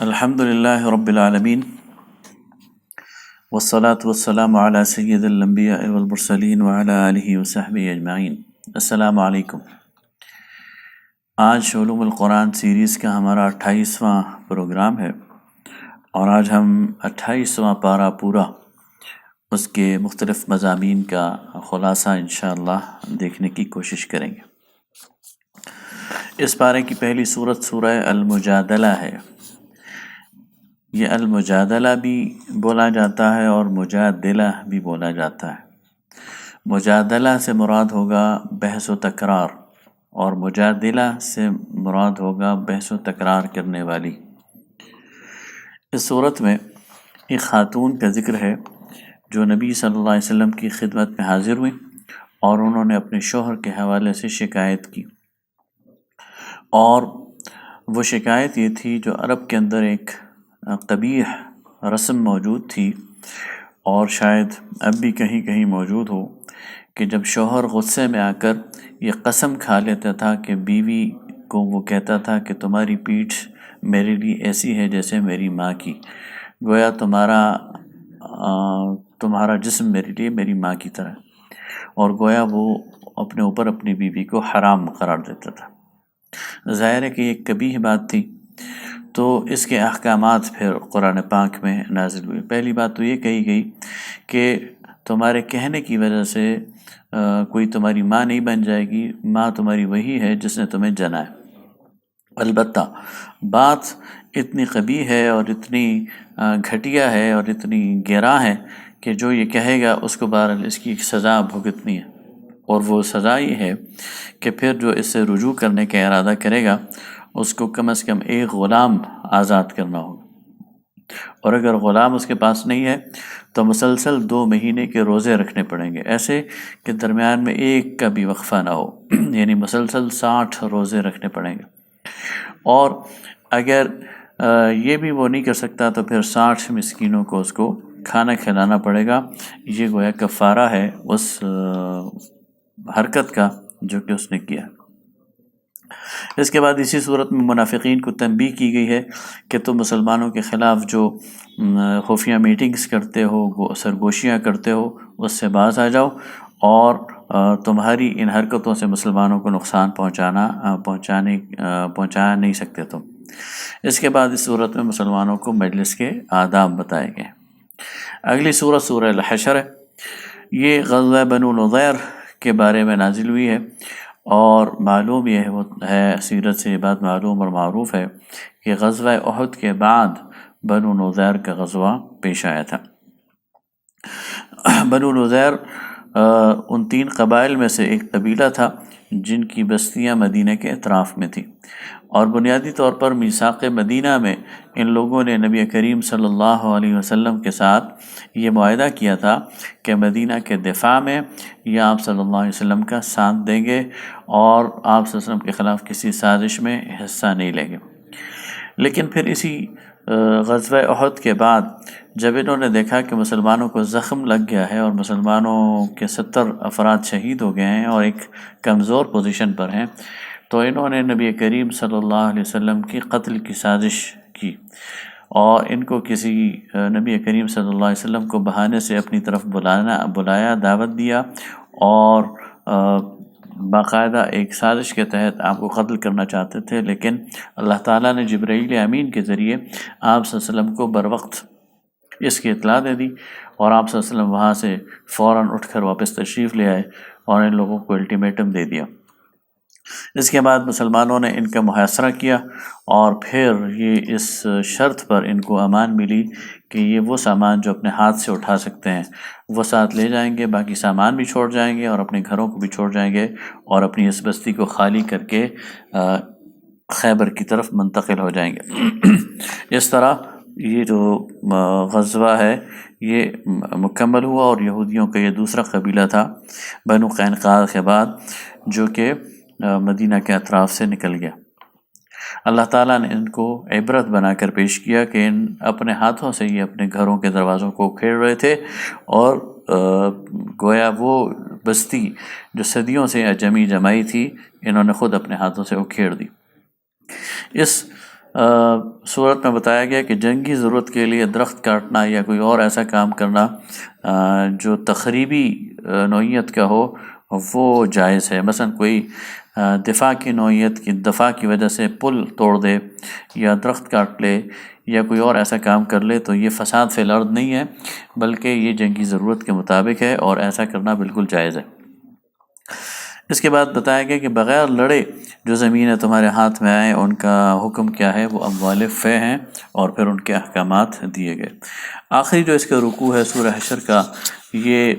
الحمد للہ رب العالمین والصلاة والسلام علی سید الانبیاء والمرسلین وعلی آلہ وصحبہ اجمعین۔ السلام علیکم۔ آج علوم القرآن سیریز کا ہمارا 28واں پروگرام ہے، اور آج ہم 28واں پارہ پورا اس کے مختلف مضامین کا خلاصہ انشاءاللہ دیکھنے کی کوشش کریں گے۔ اس پارے کی پہلی سورت سورہ المجادلہ ہے۔ یہ المجادلہ بھی بولا جاتا ہے اور مجادلہ بھی بولا جاتا ہے۔ مجادلہ سے مراد ہوگا بحث و تکرار، اور مجادلہ سے مراد ہوگا بحث و تکرار کرنے والی۔ اس صورت میں ایک خاتون کا ذکر ہے جو نبی صلی اللہ علیہ وسلم کی خدمت میں حاضر ہوئی، اور انہوں نے اپنے شوہر کے حوالے سے شکایت کی، اور وہ شکایت یہ تھی جو عرب کے اندر ایک قبیح رسم موجود تھی، اور شاید اب بھی کہیں کہیں موجود ہو، کہ جب شوہر غصے میں آ کر یہ قسم کھا لیتا تھا کہ بیوی کو وہ کہتا تھا کہ تمہاری پیٹھ میرے لیے ایسی ہے جیسے میری ماں کی، گویا تمہارا جسم میرے لیے میری ماں کی طرح، اور گویا وہ اپنے اوپر اپنی بیوی کو حرام قرار دیتا تھا۔ ظاہر ہے کہ یہ قبیح بات تھی، تو اس کے احکامات پھر قرآن پاک میں نازل ہوئے۔ پہلی بات تو یہ کہی گئی کہ تمہارے کہنے کی وجہ سے کوئی تمہاری ماں نہیں بن جائے گی، ماں تمہاری وہی ہے جس نے تمہیں جنا ہے۔ البتہ بات اتنی قبیح ہے اور اتنی گھٹیا ہے اور اتنی گراں ہے کہ جو یہ کہے گا اس کو بہرحال اس کی ایک سزا بھگتنی ہے، اور وہ سزا یہ ہے کہ پھر جو اس سے رجوع کرنے کا ارادہ کرے گا اس کو کم از کم ایک غلام آزاد کرنا ہوگا، اور اگر غلام اس کے پاس نہیں ہے تو مسلسل 2 مہینے کے روزے رکھنے پڑیں گے، ایسے کہ درمیان میں ایک کا بھی وقفہ نہ ہو، یعنی مسلسل 60 روزے رکھنے پڑیں گے۔ اور اگر یہ بھی وہ نہیں کر سکتا تو پھر 60 مسکینوں کو اس کو کھانا کھلانا پڑے گا۔ یہ گویا کفارہ ہے اس حرکت کا جو کہ اس نے کیا۔ اس کے بعد اسی صورت میں منافقین کو تنبیہ کی گئی ہے کہ تم مسلمانوں کے خلاف جو خفیہ میٹنگز کرتے ہو، سرگوشیاں کرتے ہو، اس سے باز آ جاؤ، اور تمہاری ان حرکتوں سے مسلمانوں کو نقصان پہنچا نہیں سکتے تم۔ اس کے بعد اس صورت میں مسلمانوں کو مجلس کے آداب بتائے گئے۔ اگلی صورت سورہ الحشر ہے۔ یہ غزوہ بنو نضیر کے بارے میں نازل ہوئی ہے، اور معلوم یہ ہے، سیرت سے یہ بات معلوم اور معروف ہے کہ غزوہ احد کے بعد بنو نضیر کا غزوہ پیش آیا تھا۔ بنو نضیر ان 3 قبائل میں سے ایک قبیلہ تھا جن کی بستیاں مدینہ کے اطراف میں تھیں، اور بنیادی طور پر میثاق مدینہ میں ان لوگوں نے نبی کریم صلی اللہ علیہ وسلم کے ساتھ یہ معاہدہ کیا تھا کہ مدینہ کے دفاع میں یہ آپ صلی اللہ علیہ وسلم کا ساتھ دیں گے، اور آپ صلی اللہ علیہ وسلم کے خلاف کسی سازش میں حصہ نہیں لیں گے۔ لیکن پھر اسی غزوہ احد کے بعد جب انہوں نے دیکھا کہ مسلمانوں کو زخم لگ گیا ہے اور مسلمانوں کے 70 افراد شہید ہو گئے ہیں اور ایک کمزور پوزیشن پر ہیں، تو انہوں نے نبی کریم صلی اللہ علیہ وسلم کی قتل کی سازش کی، اور ان کو کسی نبی کریم صلی اللہ علیہ وسلم کو بہانے سے اپنی طرف بلایا، دعوت دیا، اور باقاعدہ ایک سازش کے تحت آپ کو قتل کرنا چاہتے تھے، لیکن اللہ تعالیٰ نے جبرائیل امین کے ذریعے آپ صلی اللہ علیہ وسلم کو بروقت اس کی اطلاع دے دی، اور آپ صلی اللہ علیہ وسلم وہاں سے فوراً اٹھ کر واپس تشریف لے آئے اور ان لوگوں کو الٹیمیٹم دے دیا۔ اس کے بعد مسلمانوں نے ان کا محاصرہ کیا، اور پھر یہ اس شرط پر ان کو امان ملی کہ یہ وہ سامان جو اپنے ہاتھ سے اٹھا سکتے ہیں وہ ساتھ لے جائیں گے، باقی سامان بھی چھوڑ جائیں گے اور اپنے گھروں کو بھی چھوڑ جائیں گے، اور اپنی اس بستی کو خالی کر کے خیبر کی طرف منتقل ہو جائیں گے۔ اس طرح یہ جو غزوہ ہے یہ مکمل ہوا، اور یہودیوں کا یہ دوسرا قبیلہ تھا بنو قینقاع کے بعد، جو کہ مدینہ کے اطراف سے نکل گیا۔ اللہ تعالیٰ نے ان کو عبرت بنا کر پیش کیا کہ ان اپنے ہاتھوں سے یہ اپنے گھروں کے دروازوں کو کھیڑ رہے تھے، اور گویا وہ بستی جو صدیوں سے جمی جمائی تھی انہوں نے خود اپنے ہاتھوں سے اکھیڑ دی۔ اس صورت میں بتایا گیا کہ جنگی ضرورت کے لیے درخت کاٹنا یا کوئی اور ایسا کام کرنا جو تخریبی نوعیت کا ہو وہ جائز ہے۔ مثلا کوئی دفاع کی نوعیت کی دفاع کی وجہ سے پل توڑ دے یا درخت کاٹ لے یا کوئی اور ایسا کام کر لے تو یہ فساد فی الارض نہیں ہے، بلکہ یہ جنگی ضرورت کے مطابق ہے اور ایسا کرنا بالکل جائز ہے۔ اس کے بعد بتایا گیا کہ بغیر لڑے جو زمینیں تمہارے ہاتھ میں آئیں ان کا حکم کیا ہے، وہ اموال فے ہیں، اور پھر ان کے احکامات دیے گئے۔ آخری جو اس کا رکوع ہے سورہ حشر کا، یہ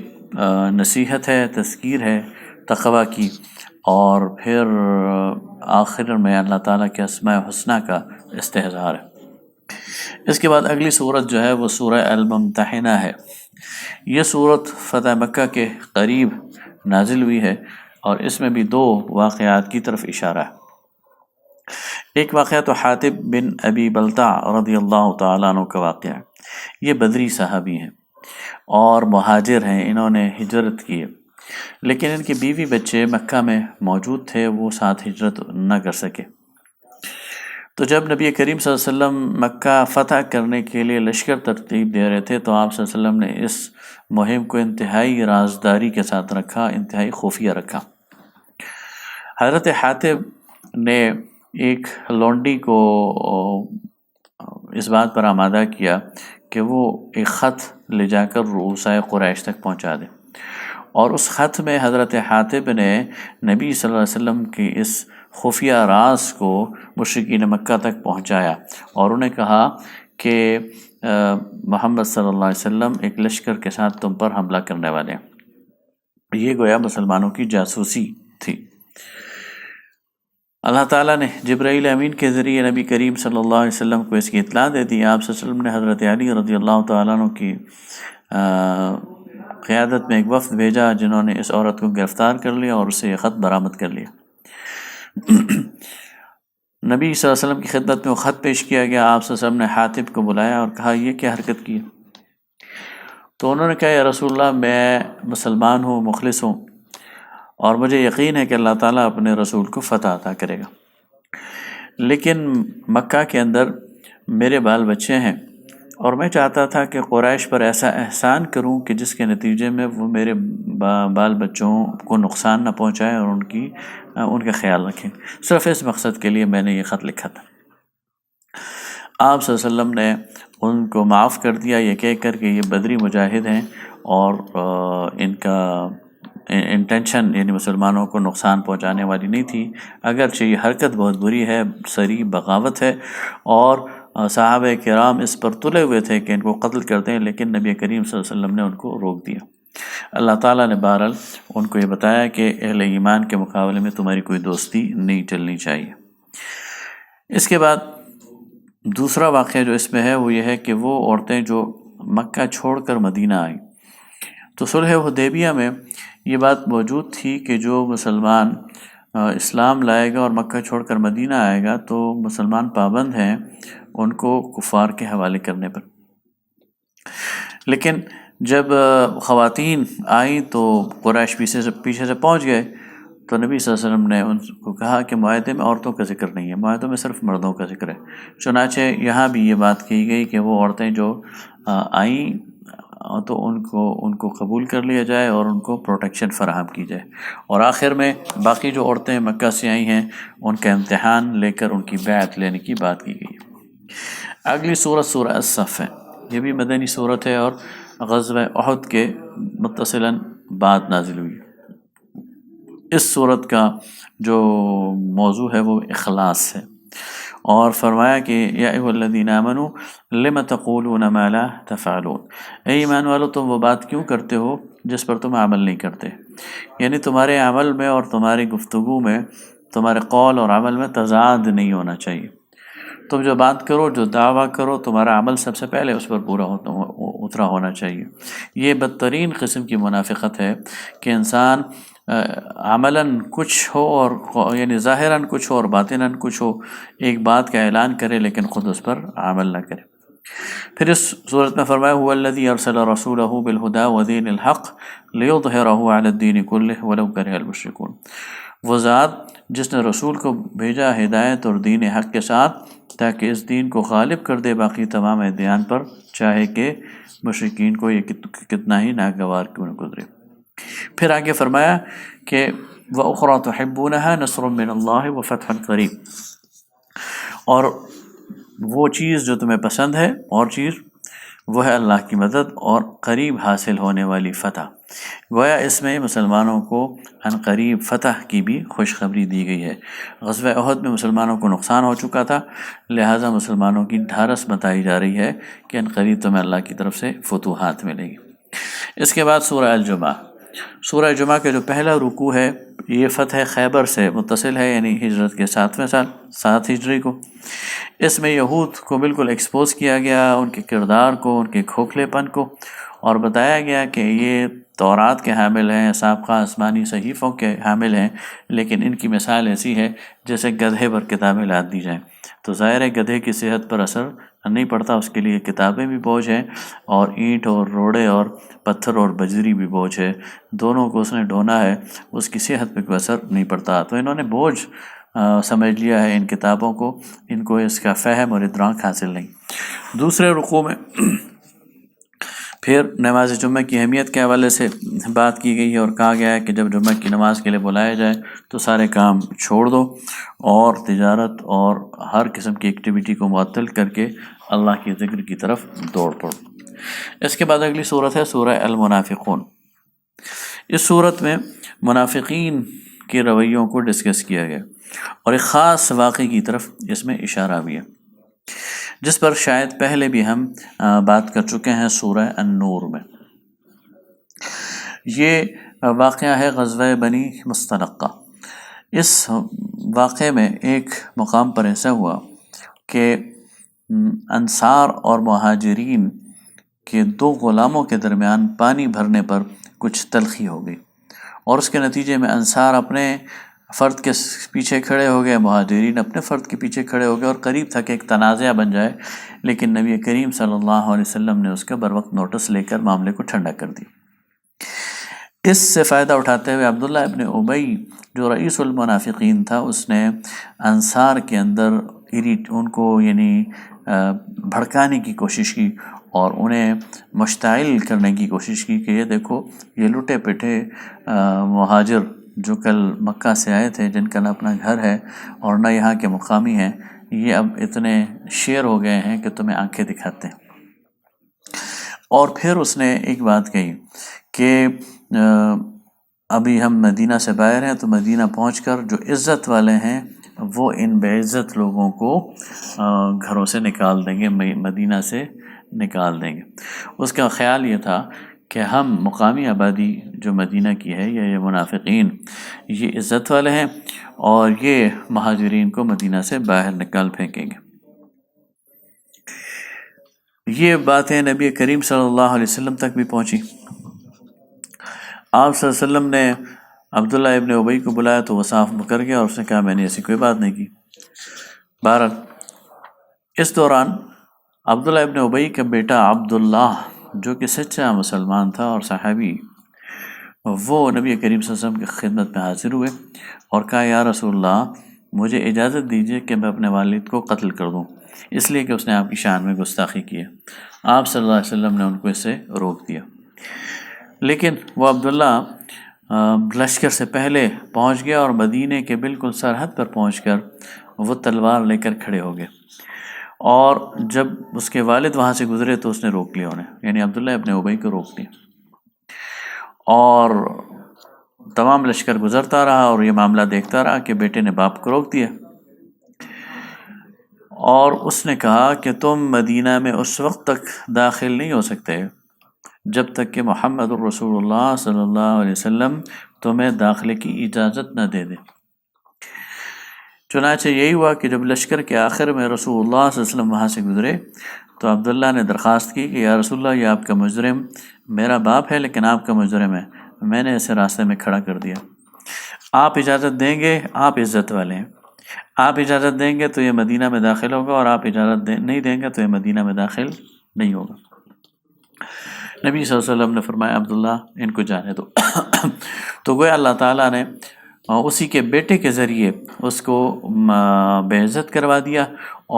نصیحت ہے، تذکیر ہے تقوی کی، اور پھر آخر میں اللہ تعالیٰ کے اسماء حسنہ کا استحضار ہے۔ اس کے بعد اگلی صورت جو ہے وہ سورہ الممتحنہ ہے۔ یہ صورت فتح مکہ کے قریب نازل ہوئی ہے، اور اس میں بھی دو واقعات کی طرف اشارہ ہے۔ ایک واقعہ تو حاتب بن ابی بلتع رضی اللہ تعالیٰ عنہ کا واقعہ ہے۔ یہ بدری صحابی ہیں اور مہاجر ہیں، انہوں نے ہجرت کی ہے، لیکن ان کے بیوی بچے مکہ میں موجود تھے، وہ ساتھ ہجرت نہ کر سکے۔ تو جب نبی کریم صلی اللہ علیہ وسلم مکہ فتح کرنے کے لیے لشکر ترتیب دے رہے تھے تو آپ صلی اللہ علیہ وسلم نے اس مہم کو انتہائی رازداری کے ساتھ رکھا، انتہائی خفیہ رکھا۔ حضرت حاتب نے ایک لونڈی کو اس بات پر آمادہ کیا کہ وہ ایک خط لے جا کر رؤسائے قریش تک پہنچا دے، اور اس خط میں حضرت حاتب نے نبی صلی اللہ علیہ وسلم کی اس خفیہ راز کو مشرکین مکہ تک پہنچایا، اور انہیں کہا کہ محمد صلی اللہ علیہ وسلم ایک لشکر کے ساتھ تم پر حملہ کرنے والے ہیں۔ یہ گویا مسلمانوں کی جاسوسی تھی۔ اللہ تعالیٰ نے جبرائیل امین کے ذریعے نبی کریم صلی اللہ علیہ وسلم کو اس کی اطلاع دے دی۔ آپ صلی اللہ علیہ وسلم نے حضرت علی رضی اللہ تعالیٰ عنہ کی قیادت میں ایک وفد بھیجا جنہوں نے اس عورت کو گرفتار کر لیا اور اسے یہ خط برآمد کر لیا۔ نبی صلی اللہ علیہ وسلم کی خدمت میں وہ خط پیش کیا گیا۔ آپ صلی اللہ علیہ وسلم نے حاتب کو بلایا اور کہا یہ کیا حرکت کی؟ تو انہوں نے کہا یا رسول اللہ میں مسلمان ہوں، مخلص ہوں، اور مجھے یقین ہے کہ اللہ تعالیٰ اپنے رسول کو فتح عطا کرے گا، لیکن مکہ کے اندر میرے بال بچے ہیں، اور میں چاہتا تھا کہ قریش پر ایسا احسان کروں کہ جس کے نتیجے میں وہ میرے بال بچوں کو نقصان نہ پہنچائے اور ان کا خیال رکھیں۔ صرف اس مقصد کے لیے میں نے یہ خط لکھا تھا۔ آپ صلی اللہ علیہ وسلم نے ان کو معاف کر دیا، یہ کہہ کر کہ یہ بدری مجاہد ہیں اور ان کا انٹینشن یعنی مسلمانوں کو نقصان پہنچانے والی نہیں تھی، اگرچہ یہ حرکت بہت بری ہے، صریح بغاوت ہے، اور صحابہ کرام اس پر تلے ہوئے تھے کہ ان کو قتل کرتے ہیں، لیکن نبی کریم صلی اللہ علیہ وسلم نے ان کو روک دیا۔ اللہ تعالیٰ نے بہرحال ان کو یہ بتایا کہ اہل ایمان کے مقابلے میں تمہاری کوئی دوستی نہیں چلنی چاہیے۔ اس کے بعد دوسرا واقعہ جو اس میں ہے وہ یہ ہے کہ وہ عورتیں جو مکہ چھوڑ کر مدینہ آئیں، تو صلح حدیبیہ میں یہ بات موجود تھی کہ جو مسلمان اسلام لائے گا اور مکہ چھوڑ کر مدینہ آئے گا تو مسلمان پابند ہیں ان کو کفار کے حوالے کرنے پر۔ لیکن جب خواتین آئیں تو قریش پیچھے سے پہنچ گئے، تو نبی صلی اللہ علیہ وسلم نے ان کو کہا کہ معاہدے میں عورتوں کا ذکر نہیں ہے، معاہدوں میں صرف مردوں کا ذکر ہے۔ چنانچہ یہاں بھی یہ بات کی گئی کہ وہ عورتیں جو آئیں تو ان کو قبول کر لیا جائے اور ان کو پروٹیکشن فراہم کی جائے، اور آخر میں باقی جو عورتیں مکہ سے آئی ہیں ان کا امتحان لے کر ان کی بیعت لینے کی بات کی گئی۔ اگلی صورت سورہ الصف ہے، یہ بھی مدنی صورت ہے اور غزوہ احد کے متصلاً بعد نازل ہوئی۔ اس صورت کا جو موضوع ہے وہ اخلاص ہے، اور فرمایا کہ یا ایھا الذین آمنوا لم تقولون ما لا تفعلون، اے ایمان والو تم وہ بات کیوں کرتے ہو جس پر تم عمل نہیں کرتے، یعنی تمہارے عمل میں اور تمہاری گفتگو میں، تمہارے قول اور عمل میں تضاد نہیں ہونا چاہیے۔ تم جو بات کرو، جو دعویٰ کرو، تمہارا عمل سب سے پہلے اس پر پورا اترا ہونا چاہیے۔ یہ بدترین قسم کی منافقت ہے کہ انسان عملاً کچھ ہو اور یعنی ظاہراً کچھ ہو اور باطناً کچھ ہو، ایک بات کا اعلان کرے لیکن خود اس پر عمل نہ کرے۔ پھر اس صورت میں فرمایا هو الذی ارسل رسوله بالهدى ودین الحق لیظہرہ علی الدین کلہ ولو کرہ المشرکون، وہ ذات جس نے رسول کو بھیجا ہدایت اور دین حق کے ساتھ تاکہ اس دین کو غالب کر دے باقی تمام ادیان پر، چاہے کہ مشرکین کو یہ کتنا ہی ناگوار کیوں نہ گزرے۔ پھر آگے فرمایا کہ وَأُخْرَى تُحِبُّونَهَا نَصْرٌ مِّنَ اللَّهِ وَفَتْحٌ قَرِيب، اور وہ چیز جو تمہیں پسند ہے اور چیز وہ ہے اللہ کی مدد اور قریب حاصل ہونے والی فتح۔ گویا اس میں مسلمانوں کو عن قریب فتح کی بھی خوشخبری دی گئی ہے۔ غزوہ احد میں مسلمانوں کو نقصان ہو چکا تھا، لہٰذا مسلمانوں کی ڈھارس بتائی جا رہی ہے کہ عن قریب تمہیں اللہ کی طرف سے فتوحات ملے گی۔ اس کے بعد سورہ الجمعہ۔ سورہ جمعہ کے جو پہلا رکوع ہے یہ فتح خیبر سے متصل ہے، یعنی ہجرت کے 7ویں سال 7 ہجری کو۔ اس میں یہود کو بالکل ایکسپوز کیا گیا، ان کے کردار کو، ان کے کھوکھلے پن کو، اور بتایا گیا کہ یہ تورات کے حامل ہیں، سابقہ آسمانی صحیفوں کے حامل ہیں، لیکن ان کی مثال ایسی ہے جیسے گدھے پر کتابیں لاد دی جائیں۔ تو ظاہر ہے گدھے کی صحت پر اثر نہیں پڑتا، اس کے لیے کتابیں بھی بوجھ ہیں، اور اینٹ اور روڑے اور پتھر اور بجری بھی بوجھ ہے، دونوں کو اس نے ڈھونا ہے، اس کی صحت پہ کوئی اثر نہیں پڑتا۔ تو انہوں نے بوجھ سمجھ لیا ہے ان کتابوں کو، ان کو اس کا فہم اور ادراک حاصل نہیں۔ دوسرے رکوع میں پھر نماز جمعہ کی اہمیت کے حوالے سے بات کی گئی ہے، اور کہا گیا ہے کہ جب جمعہ کی نماز کے لیے بلایا جائے تو سارے کام چھوڑ دو اور تجارت اور ہر قسم کی ایکٹیویٹی کو معطل کر کے اللہ کے ذکر کی طرف دوڑ پڑو۔ اس کے بعد اگلی صورت ہے سورہ المنافقون۔ اس صورت میں منافقین کے رویوں کو ڈسکس کیا گیا اور ایک خاص واقعے کی طرف اس میں اشارہ بھی ہے، جس پر شاید پہلے بھی ہم بات کر چکے ہیں سورہ النور میں۔ یہ واقعہ ہے غزوہ بنی مستلقہ۔ اس واقعے میں ایک مقام پر ایسا ہوا کہ انصار اور مہاجرین کے 2 غلاموں کے درمیان پانی بھرنے پر کچھ تلخی ہو گئی، اور اس کے نتیجے میں انصار اپنے فرد کے پیچھے کھڑے ہو گئے، مہاجرین اپنے فرد کے پیچھے کھڑے ہو گئے، اور قریب تھا کہ ایک تنازعہ بن جائے، لیکن نبی کریم صلی اللہ علیہ وسلم نے اس کا بروقت نوٹس لے کر معاملے کو ٹھنڈا کر دیا۔ اس سے فائدہ اٹھاتے ہوئے عبداللہ ابن ابی جو رئیس المنافقین تھا، اس نے انصار کے اندر ان کو یعنی بھڑکانے کی کوشش کی اور انہیں مشتعل کرنے کی کوشش کی کہ یہ دیکھو یہ لٹے پٹے مہاجر جو کل مکہ سے آئے تھے، جن کا نہ اپنا گھر ہے اور نہ یہاں کے مقامی ہیں، یہ اب اتنے شیر ہو گئے ہیں کہ تمہیں آنکھیں دکھاتے ہیں۔ اور پھر اس نے ایک بات کہی کہ ابھی ہم مدینہ سے باہر ہیں، تو مدینہ پہنچ کر جو عزت والے ہیں وہ ان بے عزت لوگوں کو گھروں سے نکال دیں گے، مدینہ سے نکال دیں گے۔ اس کا خیال یہ تھا کہ ہم مقامی آبادی جو مدینہ کی ہے یا یہ منافقین یہ عزت والے ہیں، اور یہ مہاجرین کو مدینہ سے باہر نکال پھینکیں گے۔ یہ باتیں نبی کریم صلی اللہ علیہ وسلم تک بھی پہنچی۔ آپ صلی اللہ علیہ وسلم نے عبداللہ ابن ابی کو بلایا تو وہ صاف مکر گیا، اور اس نے کہا میں نے ایسی کوئی بات نہیں کی۔ بہرحال اس دوران عبداللہ ابن ابی کا بیٹا عبداللہ جو کہ سچا مسلمان تھا اور صحابی، وہ نبی کریم صلی اللہ علیہ وسلم کی خدمت میں حاضر ہوئے اور کہا یا رسول اللہ مجھے اجازت دیجیے کہ میں اپنے والد کو قتل کر دوں، اس لیے کہ اس نے آپ کی شان میں گستاخی کی ہے۔ آپ صلی اللہ علیہ وسلم نے ان کو اس سے روک دیا، لیکن وہ عبداللہ لشکر سے پہلے پہنچ گیا اور مدینے کے بالکل سرحد پر پہنچ کر وہ تلوار لے کر کھڑے ہو گئے، اور جب اس کے والد وہاں سے گزرے تو اس نے روک لیا انہیں، یعنی عبداللہ ابن ابی کو روک لیا، اور تمام لشکر گزرتا رہا اور یہ معاملہ دیکھتا رہا کہ بیٹے نے باپ کو روک دیا، اور اس نے کہا کہ تم مدینہ میں اس وقت تک داخل نہیں ہو سکتے جب تک کہ محمد الرسول اللہ صلی اللہ علیہ وسلم تمہیں داخلے کی اجازت نہ دے دے۔ چنانچہ یہی ہوا کہ جب لشکر کے آخر میں رسول اللہ صلی اللہ علیہ وسلم وہاں سے گزرے تو عبداللہ نے درخواست کی کہ یا رسول اللہ، یہ آپ کا مجرم میرا باپ ہے لیکن آپ کا مجرم ہے، میں نے اسے راستے میں کھڑا کر دیا، آپ اجازت دیں گے؟ آپ عزت والے ہیں، آپ اجازت دیں گے تو یہ مدینہ میں داخل ہوگا، اور آپ اجازت نہیں دیں گے تو یہ مدینہ میں داخل نہیں ہوگا۔ نبی صلی اللہ علیہ وسلم نے فرمایا عبداللہ ان کو جانے دو۔ تو گویا اللہ تعالیٰ نے اسی کے بیٹے کے ذریعے اس کو بے عزت کروا دیا،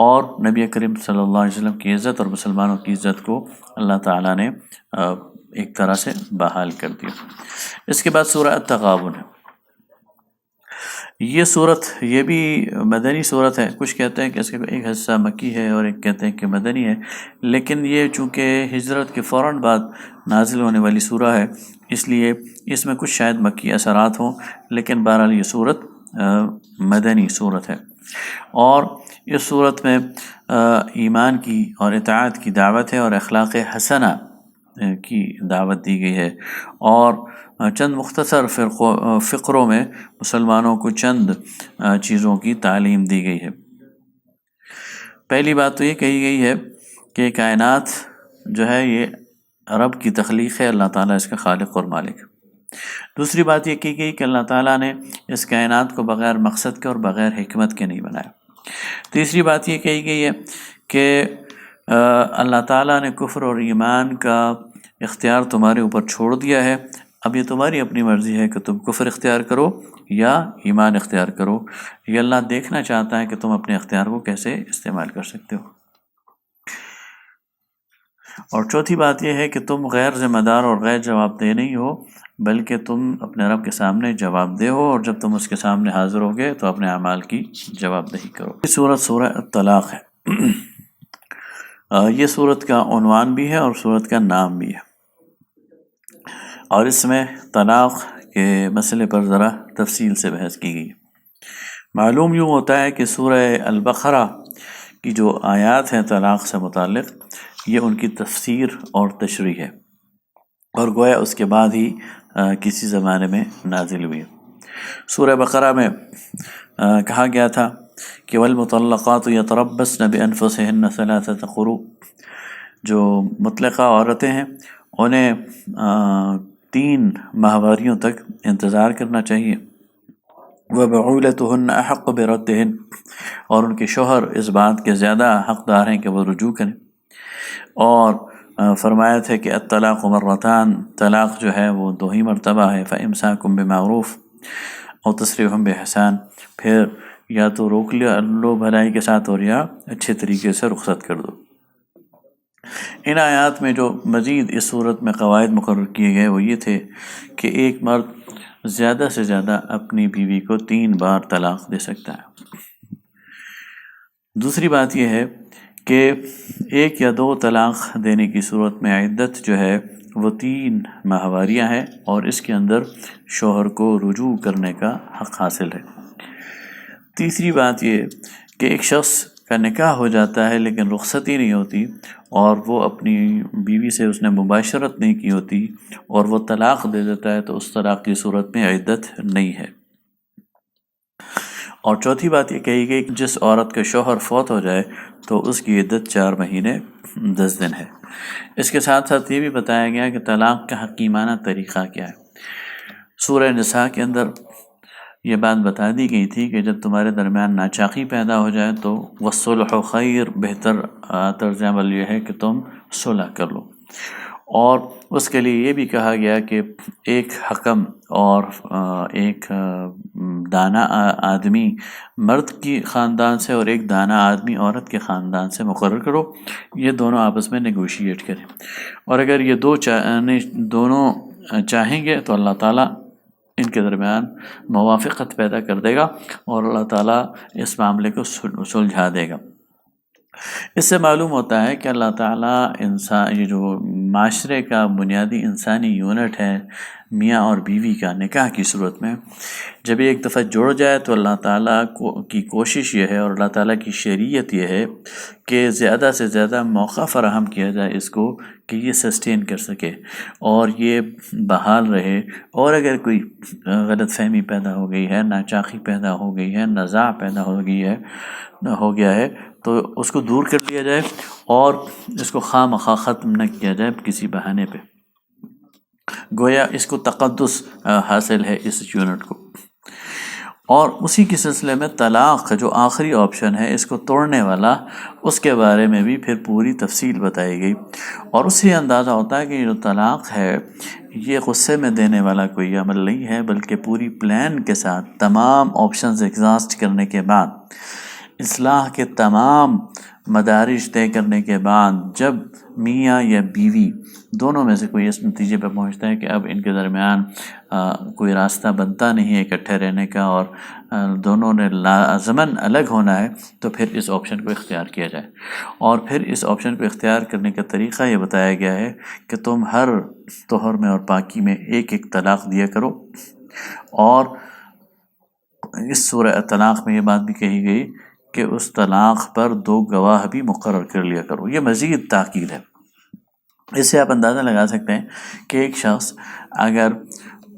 اور نبی کریم صلی اللہ علیہ وسلم کی عزت اور مسلمانوں کی عزت کو اللہ تعالیٰ نے ایک طرح سے بحال کر دیا۔ اس کے بعد سورہ التغابن ہے۔ یہ صورت یہ بھی مدنی صورت ہے، کچھ کہتے ہیں کہ اس کا ایک حصہ مکی ہے اور ایک کہتے ہیں کہ مدنی ہے، لیکن یہ چونکہ ہجرت کے فوراً بعد نازل ہونے والی سورہ ہے اس لیے اس میں کچھ شاید مکی اثرات ہوں، لیکن بہرحال یہ صورت مدنی صورت ہے، اور اس صورت میں ایمان کی اور اطاعت کی دعوت ہے اور اخلاق حسنہ کی دعوت دی گئی ہے، اور چند مختصر فقروں میں مسلمانوں کو چند چیزوں کی تعلیم دی گئی ہے۔ پہلی بات تو یہ کہی گئی ہے کہ کائنات جو ہے یہ رب کی تخلیق ہے، اللہ تعالیٰ اس کا خالق اور مالک ہے۔ دوسری بات یہ کی گئی کہ اللہ تعالیٰ نے اس کائنات کو بغیر مقصد کے اور بغیر حکمت کے نہیں بنایا۔ تیسری بات یہ کہی گئی ہے کہ اللہ تعالیٰ نے کفر اور ایمان کا اختیار تمہارے اوپر چھوڑ دیا ہے، اب یہ تمہاری اپنی مرضی ہے کہ تم کفر اختیار کرو یا ایمان اختیار کرو، یہ اللہ دیکھنا چاہتا ہے کہ تم اپنے اختیار کو کیسے استعمال کر سکتے ہو۔ اور چوتھی بات یہ ہے کہ تم غیر ذمہ دار اور غیر جواب دہ نہیں ہو، بلکہ تم اپنے رب کے سامنے جواب دہ ہو، اور جب تم اس کے سامنے حاضر ہوگے تو اپنے اعمال کی جواب دہی کرو۔ یہ سورت سورہ الطلاق ہے۔ یہ سورت کا عنوان بھی ہے اور سورت کا نام بھی ہے، اور اس میں طلاق کے مسئلے پر ذرا تفصیل سے بحث کی گئی۔ معلوم یوں ہوتا ہے کہ سورہ البقرہ کی جو آیات ہیں طلاق سے متعلق، یہ ان کی تفسیر اور تشریح ہے، اور گویا اس کے بعد ہی کسی زمانے میں نازل ہوئی۔ سورہ بقرہ میں کہا گیا تھا کہ والمطلقات یتربصن بانفسہن ثلاثۃ قروء، جو مطلقہ عورتیں ہیں انہیں 3 ماہواریوں تک انتظار کرنا چاہیے، وبعولتہن احق بردہن، اور ان کے شوہر اس بات کے زیادہ حقدار ہیں کہ وہ رجوع کریں، اور فرمایا تھا کہ الطلاق مرتان، طلاق جو ہے وہ 2 ہی مرتبہ ہے، فامساک بمعروف اور تسریح بإحسان، پھر یا تو روک لو بھلائی کے ساتھ اور یا اچھے طریقے سے رخصت کر دو۔ ان آیات میں جو مزید اس صورت میں قواعد مقرر کیے گئے وہ یہ تھے کہ ایک مرد زیادہ سے زیادہ اپنی بیوی کو 3 بار طلاق دے سکتا ہے۔ دوسری بات یہ ہے کہ 1 یا 2 طلاق دینے کی صورت میں عدت جو ہے وہ 3 ماہواریاں ہیں، اور اس کے اندر شوہر کو رجوع کرنے کا حق حاصل ہے۔ تیسری بات یہ کہ ایک شخص کا نکاح ہو جاتا ہے لیکن رخصتی نہیں ہوتی، اور وہ اپنی بیوی سے اس نے مباشرت نہیں کی ہوتی اور وہ طلاق دے دیتا ہے، تو اس طلاق کی صورت میں عدت نہیں ہے۔ اور چوتھی بات یہ کہی گئی کہ جس عورت کا شوہر فوت ہو جائے تو اس کی عدت 4 مہینے 10 دن ہے۔ اس کے ساتھ ساتھ یہ بھی بتایا گیا کہ طلاق کا حکیمانہ طریقہ کیا ہے۔ سورہ نساء کے اندر یہ بات بتا دی گئی تھی کہ جب تمہارے درمیان ناچاقی پیدا ہو جائے تو والصلح خیر، بہتر طرز عمل یہ ہے کہ تم صلح کر لو، اور اس کے لیے یہ بھی کہا گیا کہ ایک حکم اور ایک دانا آدمی مرد کی خاندان سے اور ایک دانا آدمی عورت کے خاندان سے مقرر کرو، یہ دونوں آپس میں نیگوشیٹ کریں، اور اگر یہ دونوں چاہیں گے تو اللہ تعالیٰ ان کے درمیان موافقت پیدا کر دے گا اور اللہ تعالیٰ اس معاملے کو سلجھا دے گا۔ اس سے معلوم ہوتا ہے کہ اللہ تعالیٰ یہ جو معاشرے کا بنیادی انسانی یونٹ ہے میاں اور بیوی کا نکاح کی صورت میں، جب یہ ایک دفعہ جڑ جائے تو اللہ تعالیٰ کی کوشش یہ ہے اور اللہ تعالیٰ کی شریعت یہ ہے کہ زیادہ سے زیادہ موقع فراہم کیا جائے اس کو کہ یہ سسٹین کر سکے اور یہ بحال رہے. اور اگر کوئی غلط فہمی پیدا ہو گئی ہے، ناچاقی پیدا ہو گئی ہے، نزاع پیدا ہو گیا ہے تو اس کو دور کر لیا جائے اور اس کو خواہ مخواہ ختم نہ کیا جائے کسی بہانے پہ. گویا اس کو تقدس حاصل ہے اس یونٹ کو. اور اسی کے سلسلے میں طلاق جو آخری آپشن ہے اس کو توڑنے والا، اس کے بارے میں بھی پھر پوری تفصیل بتائی گئی. اور اس سے اندازہ ہوتا ہے کہ یہ جو طلاق ہے یہ غصے میں دینے والا کوئی عمل نہیں ہے، بلکہ پوری پلان کے ساتھ تمام آپشنز ایگزاسٹ کرنے کے بعد، اصلاح کے تمام مدارج طے کرنے کے بعد، جب میاں یا بیوی دونوں میں سے کوئی اس نتیجے پہ پہنچتا ہے کہ اب ان کے درمیان کوئی راستہ بنتا نہیں ہے اکٹھے رہنے کا اور دونوں نے لازماً الگ ہونا ہے، تو پھر اس آپشن کو اختیار کیا جائے. اور پھر اس آپشن کو اختیار کرنے کا طریقہ یہ بتایا گیا ہے کہ تم ہر طہر میں اور پاکی میں ایک ایک طلاق دیا کرو. اور اس سورہ طلاق میں یہ بات بھی کہی گئی کہ اس طلاق پر 2 گواہ بھی مقرر کر لیا کرو. یہ مزید تاکید ہے. اس سے آپ اندازہ لگا سکتے ہیں کہ ایک شخص اگر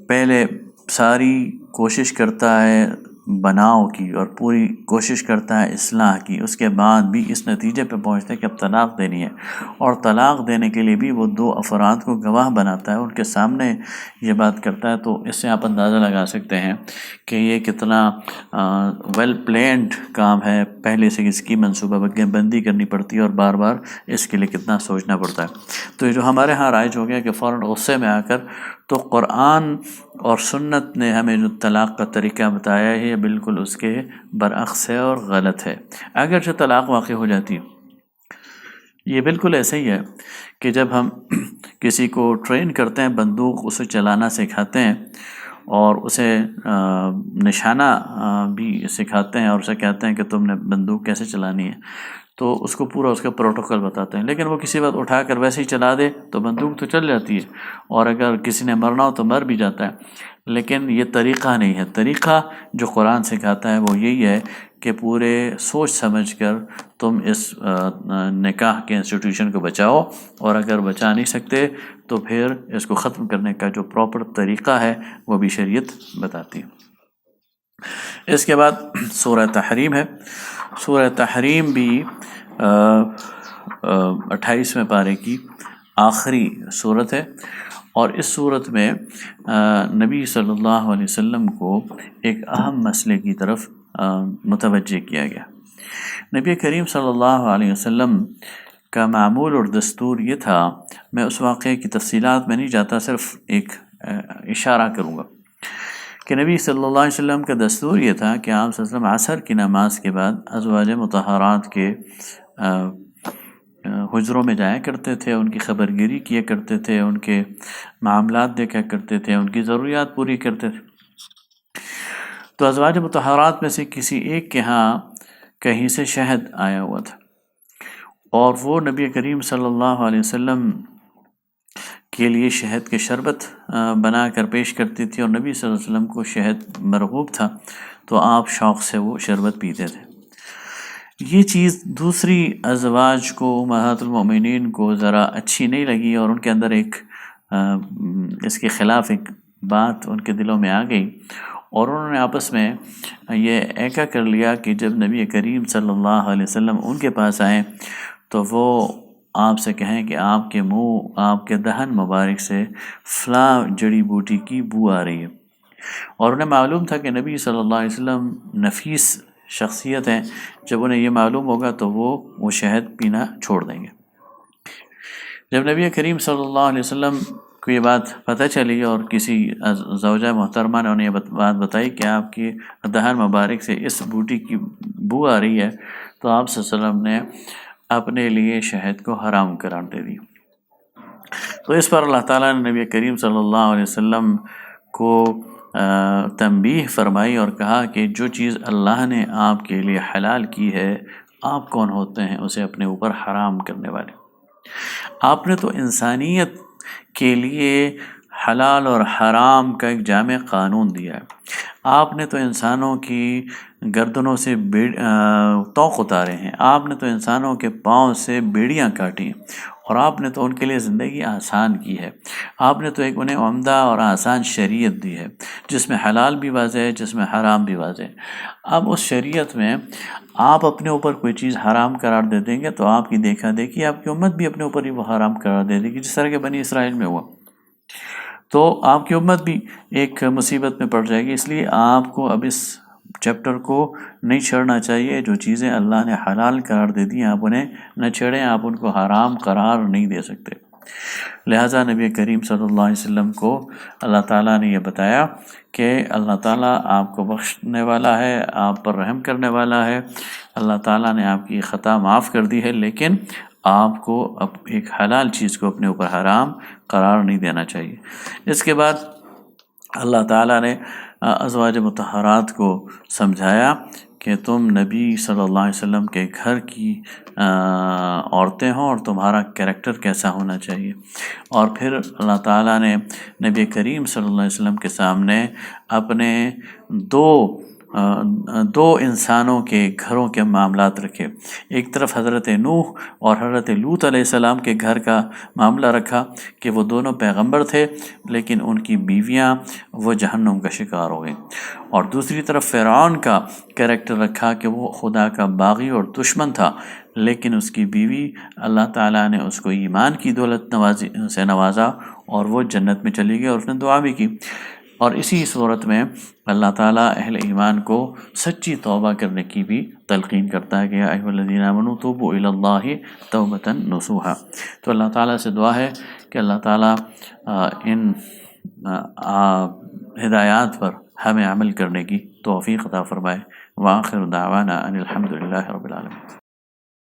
پہلے ساری کوشش کرتا ہے بناؤ کی اور پوری کوشش کرتا ہے اصلاح کی، اس کے بعد بھی اس نتیجے پہ پہنچتا ہے کہ اب طلاق دینی ہے، اور طلاق دینے کے لیے بھی وہ 2 افراد کو گواہ بناتا ہے، ان کے سامنے یہ بات کرتا ہے، تو اس سے آپ اندازہ لگا سکتے ہیں کہ یہ کتنا ویل پلانڈ کام ہے. پہلے سے اس کی منصوبہ بندی کرنی پڑتی ہے اور بار بار اس کے لیے کتنا سوچنا پڑتا ہے. تو یہ جو ہمارے ہاں رائج ہو گیا کہ فوراً غصے میں آ کر، تو قرآن اور سنت نے ہمیں جو طلاق کا طریقہ بتایا ہے یہ بالکل اس کے برعکس ہے اور غلط ہے. اگرچہ طلاق واقع ہو جاتی ہے، یہ بالکل ایسے ہی ہے کہ جب ہم کسی کو ٹرین کرتے ہیں، بندوق اسے چلانا سکھاتے ہیں اور اسے نشانہ بھی سکھاتے ہیں اور اسے کہتے ہیں کہ تم نے بندوق کیسے چلانی ہے، تو اس کو پورا اس کا پروٹوکول بتاتے ہیں. لیکن وہ کسی وقت اٹھا کر ویسے ہی چلا دے تو بندوق تو چل جاتی ہے، اور اگر کسی نے مرنا ہو تو مر بھی جاتا ہے. لیکن یہ طریقہ نہیں ہے. طریقہ جو قرآن سکھاتا ہے وہ یہی ہے کہ پورے سوچ سمجھ کر تم اس نکاح کے انسٹیٹیوشن کو بچاؤ، اور اگر بچا نہیں سکتے تو پھر اس کو ختم کرنے کا جو پراپر طریقہ ہے وہ بھی شریعت بتاتی ہے. اس کے بعد سورہ تحریم ہے. سورہ تحریم بھی 28ویں پارے کی آخری صورت ہے، اور اس صورت میں نبی صلی اللہ علیہ وسلم کو ایک اہم مسئلے کی طرف متوجہ کیا گیا. نبی کریم صلی اللہ علیہ وسلم کا معمول اور دستور یہ تھا، میں اس واقعے کی تفصیلات میں نہیں جاتا، صرف ایک اشارہ کروں گا کہ نبی صلی اللہ علیہ وسلم کا دستور یہ تھا کہ آپ صلی اللہ علیہ وسلم عصر کی نماز کے بعد ازواج مطہرات کے حجروں میں جایا کرتے تھے، ان کی خبر گیری کیا کرتے تھے، ان کے معاملات دیکھا کرتے تھے، ان کی ضروریات پوری کرتے تھے. تو ازواج مطہرات میں سے کسی ایک کے ہاں کہیں سے شہد آیا ہوا تھا، اور وہ نبی کریم صلی اللہ علیہ وسلم کے لیے شہد کے شربت بنا کر پیش کرتی تھی، اور نبی صلی اللہ علیہ وسلم کو شہد مرغوب تھا تو آپ شوق سے وہ شربت پیتے تھے. یہ چیز دوسری ازواج کو، امہات المؤمنین کو ذرا اچھی نہیں لگی، اور ان کے اندر ایک اس کے خلاف ایک بات ان کے دلوں میں آ گئی، اور انہوں نے آپس میں یہ ایکا کر لیا کہ جب نبی کریم صلی اللہ علیہ وسلم ان کے پاس آئیں تو وہ آپ سے کہیں کہ آپ کے منہ، آپ کے دہن مبارک سے فلاں جڑی بوٹی کی بو آ رہی ہے. اور انہیں معلوم تھا کہ نبی صلی اللہ علیہ وسلم نفیس شخصیت ہیں، جب انہیں یہ معلوم ہوگا تو وہ شہد پینا چھوڑ دیں گے. جب نبی کریم صلی اللہ علیہ وسلم کو یہ بات پتہ چلی اور کسی زوجہ محترمہ نے انہیں یہ بات بتائی کہ آپ کی دہن مبارک سے اس بوٹی کی بو آ رہی ہے، تو آپ صلی اللہ علیہ وسلم نے اپنے لیے شہد کو حرام قرار دے دی. تو اس پر اللہ تعالیٰ نے نبی کریم صلی اللہ علیہ وسلم کو تنبیہ فرمائی اور کہا کہ جو چیز اللہ نے آپ کے لیے حلال کی ہے، آپ کون ہوتے ہیں اسے اپنے اوپر حرام کرنے والے؟ آپ نے تو انسانیت کے لیے حلال اور حرام کا ایک جامع قانون دیا ہے۔ آپ نے تو انسانوں کی گردنوں سے طوق اتارے ہیں، آپ نے تو انسانوں کے پاؤں سے بیڑیاں کاٹی ہیں، اور آپ نے تو ان کے لیے زندگی آسان کی ہے۔ آپ نے تو ایک انہیں عمدہ اور آسان شریعت دی ہے، جس میں حلال بھی واضح ہے، جس میں حرام بھی واضح ہے۔ اب اس شریعت میں آپ اپنے اوپر کوئی چیز حرام قرار دے دیں گے تو آپ کی دیکھا دیکھی آپ کی امت بھی اپنے اوپر ہی وہ حرام قرار دے دے گی، جس طرح کہ بنی اسرائیل میں ہوا۔ تو آپ کی امت بھی ایک مصیبت میں پڑ جائے گی۔ اس لیے آپ کو اب اس چیپٹر کو نہیں چھیڑنا چاہیے۔ جو چیزیں اللہ نے حلال قرار دے دی آپ انہیں نہ چھیڑیں، آپ ان کو حرام قرار نہیں دے سکتے۔ لہٰذا نبی کریم صلی اللہ علیہ وسلم کو اللہ تعالیٰ نے یہ بتایا کہ اللہ تعالیٰ آپ کو بخشنے والا ہے، آپ پر رحم کرنے والا ہے، اللہ تعالیٰ نے آپ کی خطا معاف کر دی ہے، لیکن آپ کو اب ایک حلال چیز کو اپنے اوپر حرام قرار نہیں دینا چاہیے۔ اس کے بعد اللہ تعالیٰ نے ازواج مطہرات کو سمجھایا کہ تم نبی صلی اللہ علیہ وسلم کے گھر کی عورتیں ہوں اور تمہارا کیریکٹر کیسا ہونا چاہیے۔ اور پھر اللہ تعالیٰ نے نبی کریم صلی اللہ علیہ وسلم کے سامنے اپنے دو انسانوں کے گھروں کے معاملات رکھے۔ ایک طرف حضرت نوح اور حضرت لوط علیہ السلام کے گھر کا معاملہ رکھا کہ وہ دونوں پیغمبر تھے، لیکن ان کی بیویاں وہ جہنم کا شکار ہو گئیں۔ اور دوسری طرف فرعون کا کیریکٹر رکھا کہ وہ خدا کا باغی اور دشمن تھا، لیکن اس کی بیوی اللہ تعالیٰ نے اس کو ایمان کی دولت سے نوازا اور وہ جنت میں چلی گئی، اور اس نے دعا بھی کی۔ اور اسی صورت میں اللہ تعالیٰ اہل ایمان کو سچی توبہ کرنے کی بھی تلقین کرتا ہے کہ یا ایھا الذین آمنوا توبوا الی اللہ توبۃ نصوحا۔ تو اللہ تعالیٰ سے دعا ہے کہ اللہ تعالیٰ ان ہدایات پر ہمیں عمل کرنے کی توفیق عطا فرمائے۔ وآخر دعوانا ان الحمد للہ رب العالمین۔